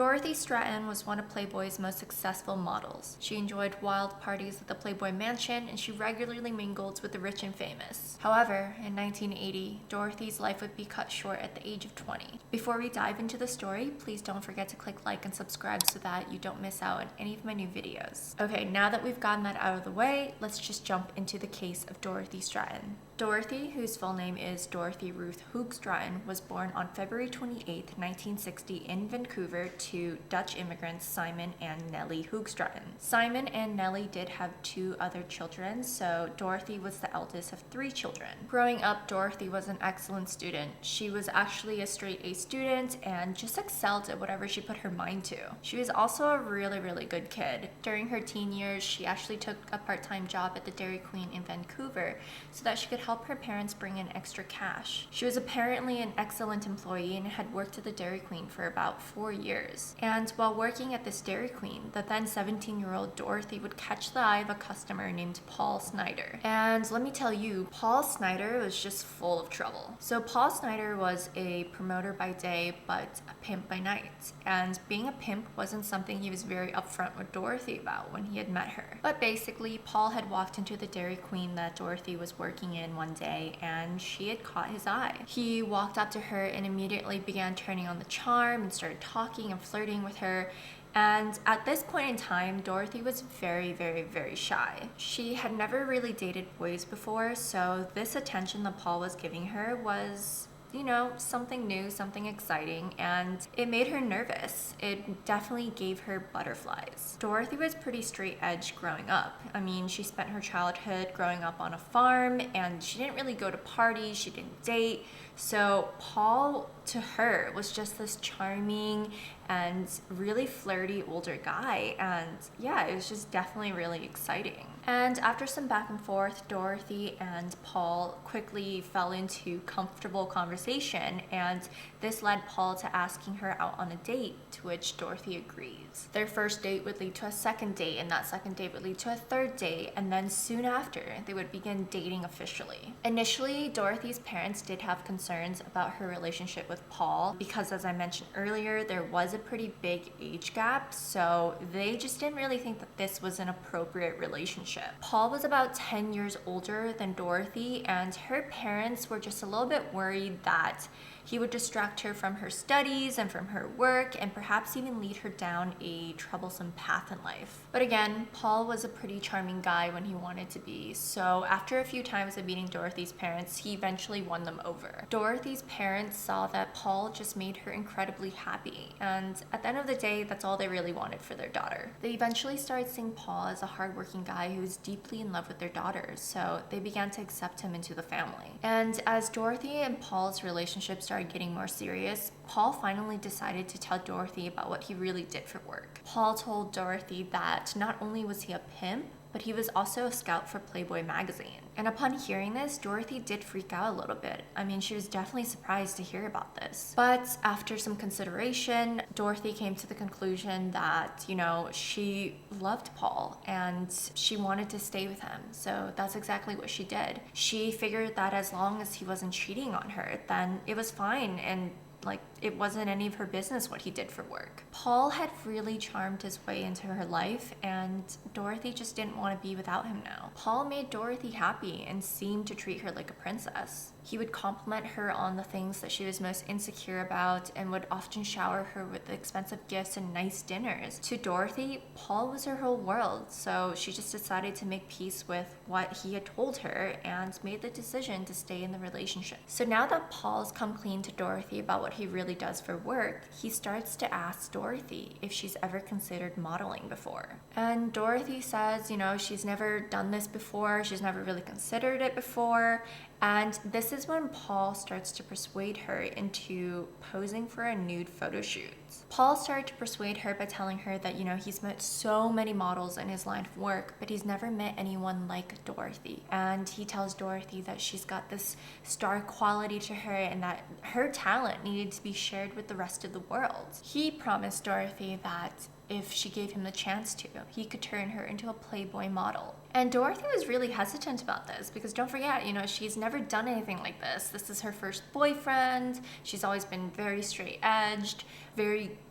Dorothy Stratten was one of Playboy's most successful models. She enjoyed wild parties at the Playboy mansion, and she regularly mingled with the rich and famous. However, in 1980, Dorothy's life would be cut short at the age of 20. Before we dive into the story, please don't forget to click like and subscribe so that you don't miss out on any of my new videos. Okay, now that we've gotten that out of the way, let's just jump into the case of Dorothy Stratten. Dorothy, whose full name is Dorothy Ruth Stratten, was born on February 28, 1960 in Vancouver to Dutch immigrants Simon and Nellie Stratten. Simon and Nellie did have 2 other children, so Dorothy was the eldest of 3 children. Growing up, Dorothy was an excellent student. She was actually a straight A student and just excelled at whatever she put her mind to. She was also a really good kid. During her teen years, she actually took a part-time job at the Dairy Queen in Vancouver so that she could help her parents bring in extra cash. She was apparently an excellent employee and had worked at the Dairy Queen for about 4 years. And while working at this Dairy Queen, the then 17-year-old Dorothy would catch the eye of a customer named Paul Snider. And let me tell you, Paul Snider was just full of trouble. So Paul Snider was a promoter by day, but a pimp by night. And being a pimp wasn't something he was very upfront with Dorothy about when he had met her. But basically, Paul had walked into the Dairy Queen that Dorothy was working in one day, and she had caught his eye. He walked up to her and immediately began turning on the charm and started talking and flirting with her. And at this point in time, Dorothy was very shy. She had never really dated boys before, so this attention that Paul was giving her was, you know, something new, something exciting, and it made her nervous. It definitely gave her butterflies. Dorothy was pretty straight edge growing up. I mean, she spent her childhood growing up on a farm, and she didn't really go to parties, she didn't date. So Paul, to her, was just this charming and really flirty older guy, and yeah, it was just definitely really exciting. And after some back and forth, Dorothy and Paul quickly fell into comfortable conversation, and this led Paul to asking her out on a date, to which Dorothy agrees. Their first date would lead to a second date, and that second date would lead to a third date, and then soon after, they would begin dating officially. Initially, Dorothy's parents did have concerns about her relationship with Paul because, as I mentioned earlier, there was a pretty big age gap, so they just didn't really think that this was an appropriate relationship. Paul was about 10 years older than Dorothy, and her parents were just a little bit worried that he would distract her from her studies and from her work, and perhaps even lead her down a troublesome path in life. But again, Paul was a pretty charming guy when he wanted to be, so after a few times of meeting Dorothy's parents, he eventually won them over. Dorothy's parents saw that Paul just made her incredibly happy, and at the end of the day, that's all they really wanted for their daughter. They eventually started seeing Paul as a hardworking guy who was deeply in love with their daughter, so they began to accept him into the family. And as Dorothy and Paul's relationship started getting more serious, Paul finally decided to tell Dorothy about what he really did for work. Paul told Dorothy that not only was he a pimp, but he was also a scout for Playboy magazine. And upon hearing this, Dorothy did freak out a little bit. I mean, she was definitely surprised to hear about this. But after some consideration, Dorothy came to the conclusion that, you know, she loved Paul and she wanted to stay with him. So that's exactly what she did. She figured that as long as he wasn't cheating on her, then it was fine, and it wasn't any of her business what he did for work. Paul had really charmed his way into her life, and Dorothy just didn't want to be without him now. Paul made Dorothy happy and seemed to treat her like a princess. He would compliment her on the things that she was most insecure about and would often shower her with expensive gifts and nice dinners. To Dorothy, Paul was her whole world, so she just decided to make peace with what he had told her and made the decision to stay in the relationship. So now that Paul's come clean to Dorothy about what he really does for work, he starts to ask Dorothy if she's ever considered modeling before. And Dorothy says, you know, she's never done this before, she's never really considered it before. And this is when Paul starts to persuade her into posing for a nude photo shoot. Paul started to persuade her by telling her that, you know, he's met so many models in his line of work, but he's never met anyone like Dorothy. And he tells Dorothy that she's got this star quality to her and that her talent needed to be shared with the rest of the world. He promised Dorothy that if she gave him the chance to, he could turn her into a Playboy model. And Dorothy was really hesitant about this because don't forget, she's never done anything like this. This is her first boyfriend. She's always been very straight edged,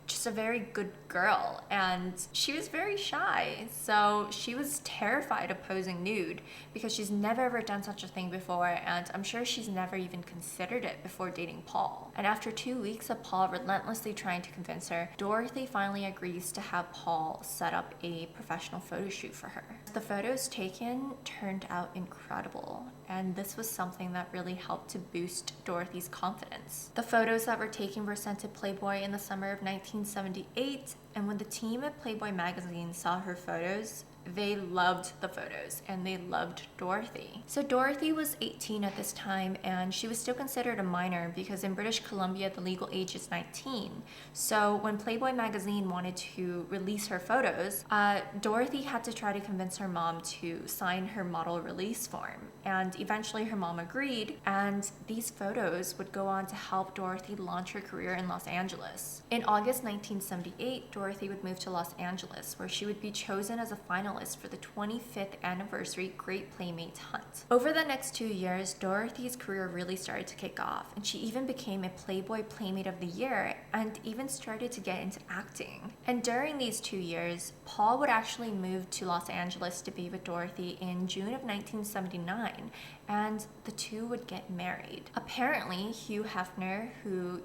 just a very good girl, and she was very shy, so she was terrified of posing nude because she's never ever done such a thing before, and I'm sure she's never even considered it before dating Paul. And after 2 weeks of Paul relentlessly trying to convince her, Dorothy finally agrees to have Paul set up a professional photo shoot for her. The photos taken turned out incredible, and this was something that really helped to boost Dorothy's confidence. The photos that were taken were sent to Playboy in the summer of 1978, and when the team at Playboy magazine saw her photos, they loved the photos and they loved Dorothy. So Dorothy was 18 at this time, and she was still considered a minor because in British Columbia the legal age is 19. So when Playboy magazine wanted to release her photos, Dorothy had to try to convince her mom to sign her model release form, and eventually her mom agreed, and these photos would go on to help Dorothy launch her career in Los Angeles. In August 1978, Dorothy would move to Los Angeles, where she would be chosen as a finalist for the 25th anniversary Great Playmates Hunt. Over the next 2 years, Dorothy's career really started to kick off, and she even became a Playboy Playmate of the Year and even started to get into acting. And during these 2 years, Paul would actually move to Los Angeles to be with Dorothy in June of 1979, and the two would get married. Apparently, Hugh Hefner, who,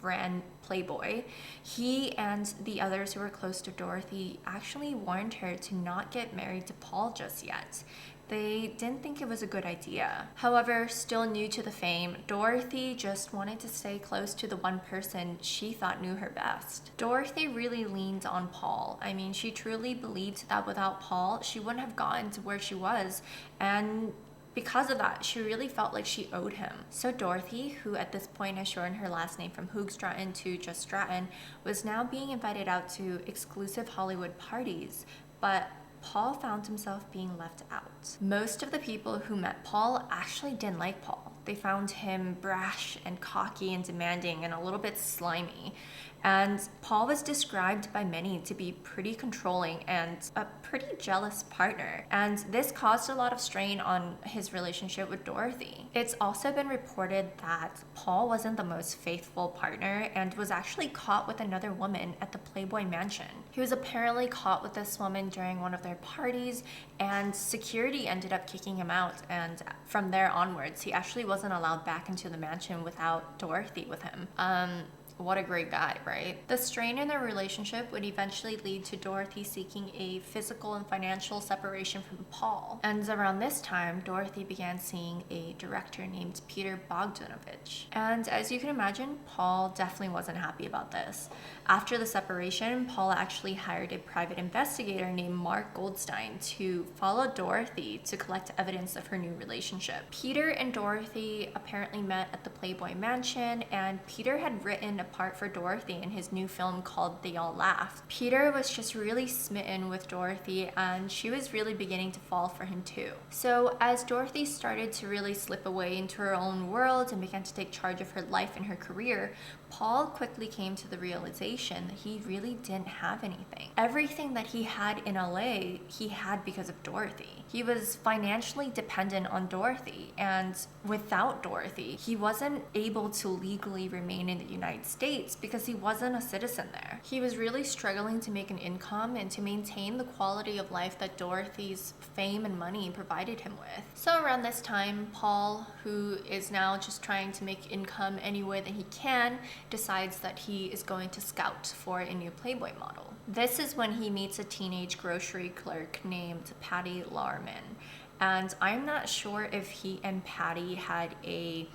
ran Playboy, he and the others who were close to Dorothy actually warned her to not get married to Paul just yet. They didn't think it was a good idea. However, still new to the fame, Dorothy just wanted to stay close to the one person she thought knew her best. Dorothy really leaned on Paul. I mean, she truly believed that without Paul, she wouldn't have gotten to where she was, and because of that, she really felt like she owed him. So Dorothy, who at this point has shortened her last name from Hoog Stratten to just Stratten, was now being invited out to exclusive Hollywood parties, but Paul found himself being left out. Most of the people who met Paul actually didn't like Paul. They found him brash and cocky and demanding and a little bit slimy. And Paul was described by many to be pretty controlling and a pretty jealous partner. And this caused a lot of strain on his relationship with Dorothy. It's also been reported that Paul wasn't the most faithful partner and was actually caught with another woman at the Playboy mansion. He was apparently caught with this woman during one of their parties, and security ended up kicking him out. And from there onwards, he actually wasn't allowed back into the mansion without Dorothy with him. What a great guy, right? The strain in their relationship would eventually lead to Dorothy seeking a physical and financial separation from Paul. And around this time, Dorothy began seeing a director named Peter Bogdanovich. And as you can imagine, Paul definitely wasn't happy about this. After the separation, Paul actually hired a private investigator named Mark Goldstein to follow Dorothy to collect evidence of her new relationship. Peter and Dorothy apparently met at the Playboy mansion, and Peter had written a part for Dorothy in his new film called They All Laughed. Peter was just really smitten with Dorothy, and she was really beginning to fall for him too. So as Dorothy started to really slip away into her own world and began to take charge of her life and her career, Paul quickly came to the realization that he really didn't have anything. Everything that he had in LA, he had because of Dorothy. He was financially dependent on Dorothy, and without Dorothy, he wasn't able to legally remain in the United States because he wasn't a citizen there. He was really struggling to make an income and to maintain the quality of life that Dorothy's fame and money provided him with. So around this time, Paul, who is now just trying to make income any way that he can, decides that he is going to scout for a new Playboy model. This is when he meets a teenage grocery clerk named Patty Larman. And I'm not sure if he and Patty had a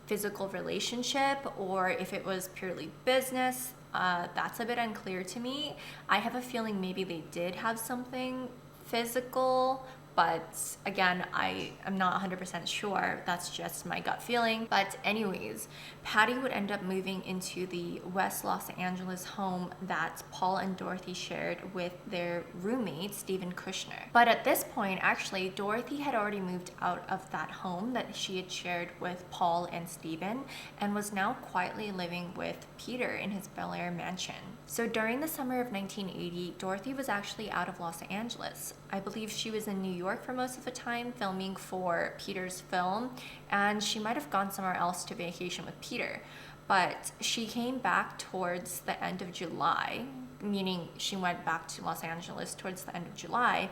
physical relationship or if it was purely business. That's a bit unclear to me. I have a feeling maybe they did have something physical, but again, I am not 100% sure. That's just my gut feeling. But anyways, Patty would end up moving into the West Los Angeles home that Paul and Dorothy shared with their roommate, Stephen Kushner. But at this point, actually, Dorothy had already moved out of that home that she had shared with Paul and Stephen and was now quietly living with Peter in his Bel Air mansion. So during the summer of 1980, Dorothy was actually out of Los Angeles. I believe she was in New York for most of the time filming for Peter's film, and she might have gone somewhere else to vacation with Peter. But she came back towards the end of July, meaning she went back to Los Angeles towards the end of July.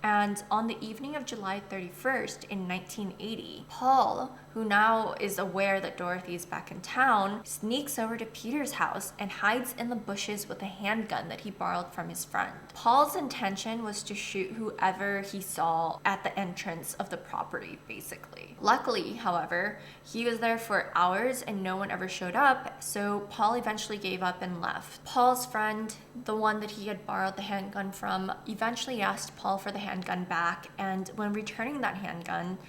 And on the evening of July 31st in 1980, Paul, who now is aware that Dorothy is back in town, sneaks over to Peter's house and hides in the bushes with a handgun that he borrowed from his friend. Paul's intention was to shoot whoever he saw at the entrance of the property, basically. Luckily, however, he was there for hours and no one ever showed up, so Paul eventually gave up and left. Paul's friend, the one that he had borrowed the handgun from, eventually asked Paul for the handgun back, and when returning that handgun,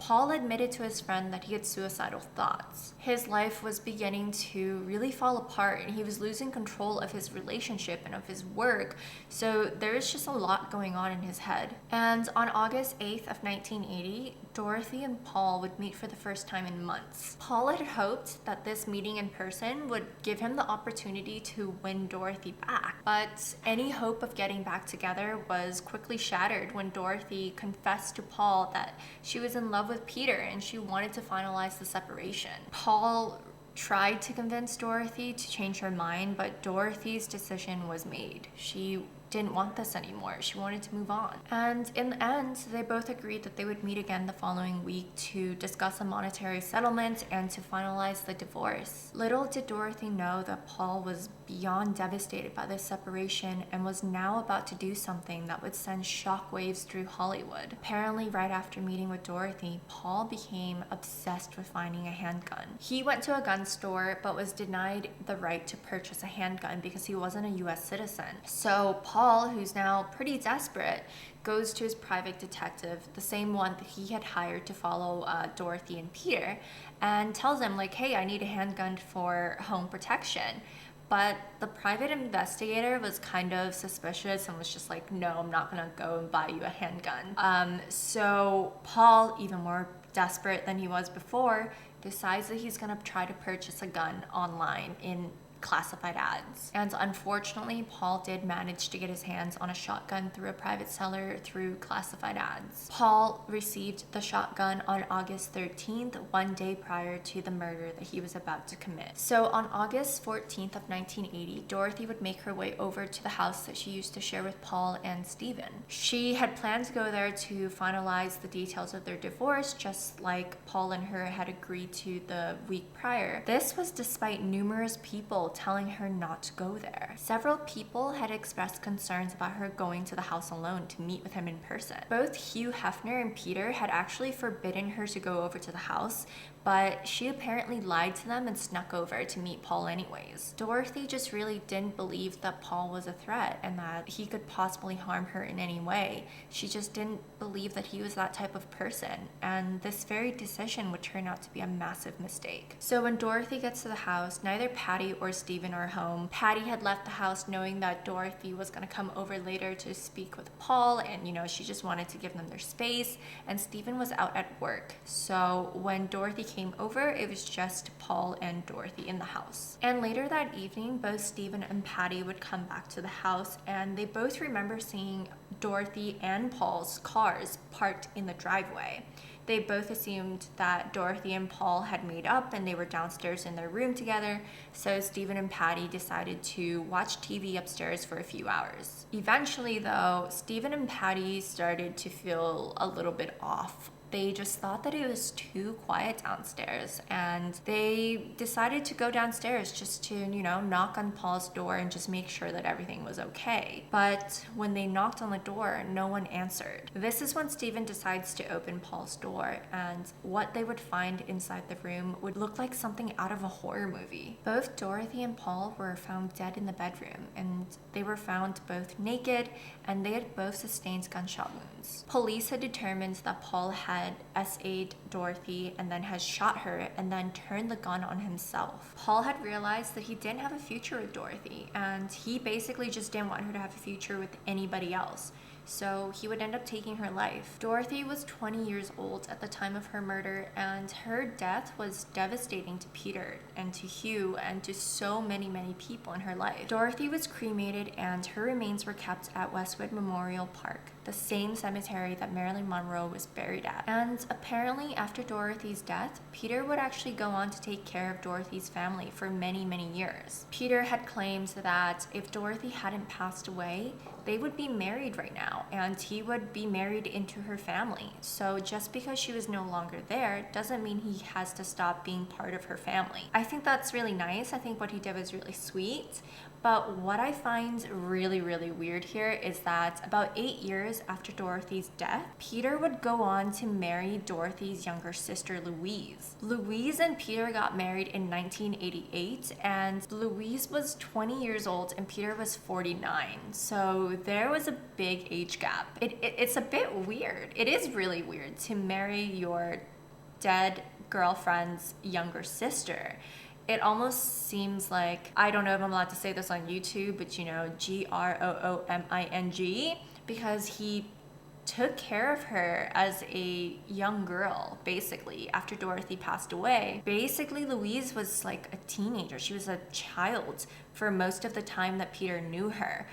Paul admitted to his friend that he had suicidal thoughts. His life was beginning to really fall apart and he was losing control of his relationship and of his work, so there was just a lot going on in his head. And on August 8th of 1980, Dorothy and Paul would meet for the first time in months. Paul had hoped that this meeting in person would give him the opportunity to win Dorothy back, but any hope of getting back together was quickly shattered when Dorothy confessed to Paul that she was in love with Peter and she wanted to finalize the separation. Paul tried to convince Dorothy to change her mind, but Dorothy's decision was made. She didn't want this anymore. She wanted to move on. And in the end, they both agreed that they would meet again the following week to discuss a monetary settlement and to finalize the divorce. Little did Dorothy know that Paul was beyond devastated by this separation and was now about to do something that would send shockwaves through Hollywood. Apparently, right after meeting with Dorothy, Paul became obsessed with finding a handgun. He went to a gun store but was denied the right to purchase a handgun because he wasn't a US citizen. So Paul, who's now pretty desperate, goes to his private detective, the same one that he had hired to follow Dorothy and Peter, and tells him like, hey, I need a handgun for home protection. But the private investigator was kind of suspicious and was just like, no, I'm not gonna go and buy you a handgun. So Paul, even more desperate than he was before, decides that he's gonna try to purchase a gun online in classified ads. And unfortunately, Paul did manage to get his hands on a shotgun through a private seller through classified ads. Paul received the shotgun on August 13th, one day prior to the murder that he was about to commit. So on August 14th of 1980, Dorothy would make her way over to the house that she used to share with Paul and Stephen. She had planned to go there to finalize the details of their divorce, just like Paul and her had agreed to the week prior. This was despite numerous people telling her not to go there. Several people had expressed concerns about her going to the house alone to meet with him in person. Both Hugh Hefner and Peter had actually forbidden her to go over to the house, but she apparently lied to them and snuck over to meet Paul anyways. Dorothy just really didn't believe that Paul was a threat and that he could possibly harm her in any way. She just didn't believe that he was that type of person, and this very decision would turn out to be a massive mistake. So when Dorothy gets to the house, neither Patty or Stephen are home. Patty had left the house knowing that Dorothy was going to come over later to speak with Paul, and she just wanted to give them their space, and Stephen was out at work. So when Dorothy came over, it was just Paul and Dorothy in the house. And later that evening, both Stephen and Patty would come back to the house, and they both remember seeing Dorothy and Paul's cars parked in the driveway. They both assumed that Dorothy and Paul had made up and they were downstairs in their room together, so Stephen and Patty decided to watch TV upstairs for a few hours. Eventually, though, Stephen and Patty started to feel a little bit off. They just thought that it was too quiet downstairs, and they decided to go downstairs just to, knock on Paul's door and just make sure that everything was okay. But when they knocked on the door, no one answered. This is when Stephen decides to open Paul's door, and what they would find inside the room would look like something out of a horror movie. Both Dorothy and Paul were found dead in the bedroom, and they were found both naked, and they had both sustained gunshot wounds. Police had determined that Paul had SA'd Dorothy and then had shot her and then turned the gun on himself. Paul had realized that he didn't have a future with Dorothy, and he basically just didn't want her to have a future with anybody else. so he would end up taking her life. Dorothy was 20 years old at the time of her murder, and her death was devastating to Peter and to Hugh and to so many people in her life. Dorothy was cremated and her remains were kept at Westwood Memorial Park, the same cemetery that Marilyn Monroe was buried at. And apparently after Dorothy's death, Peter would actually go on to take care of Dorothy's family for many years. Peter had claimed that if Dorothy hadn't passed away, they would be married right now, and he would be married into her family. So just because she was no longer there doesn't mean he has to stop being part of her family. I think that's really nice. I think what he did was really sweet. But what I find really weird here is that about 8 years after Dorothy's death, Peter would go on to marry Dorothy's younger sister, Louise. Louise and Peter got married in 1988, and Louise was 20 years old and Peter was 49. So there was a big age gap. It's a bit weird. It is really weird to marry your dead girlfriend's younger sister. It almost seems like, I don't know if I'm allowed to say this on YouTube, but you know, GROOMING, because he took care of her as a young girl, basically, after Dorothy passed away. Basically, Louise was like a teenager. She was a child for most of the time that Peter knew her.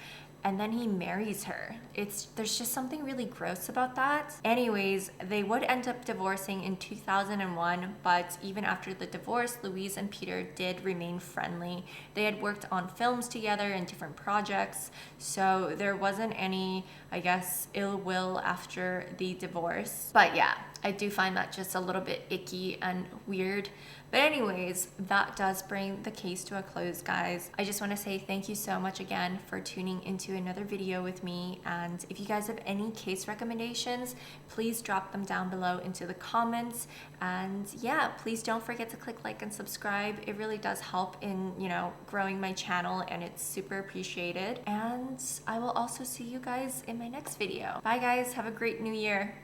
And then he marries her. There's just something really gross about that. Anyways, they would end up divorcing in 2001, but even after the divorce, Louise and Peter did remain friendly. They had worked on films together in different projects, so there wasn't any, I guess, ill will after the divorce. But yeah, I do find that just a little bit icky and weird. But anyways, that does bring the case to a close, guys. I just want to say thank you so much again for tuning into another video with me. And if you guys have any case recommendations, please drop them down below into the comments. And yeah, please don't forget to click like and subscribe. It really does help in, you know, growing my channel, and it's super appreciated. And I will also see you guys in my next video. Bye guys, have a great new year.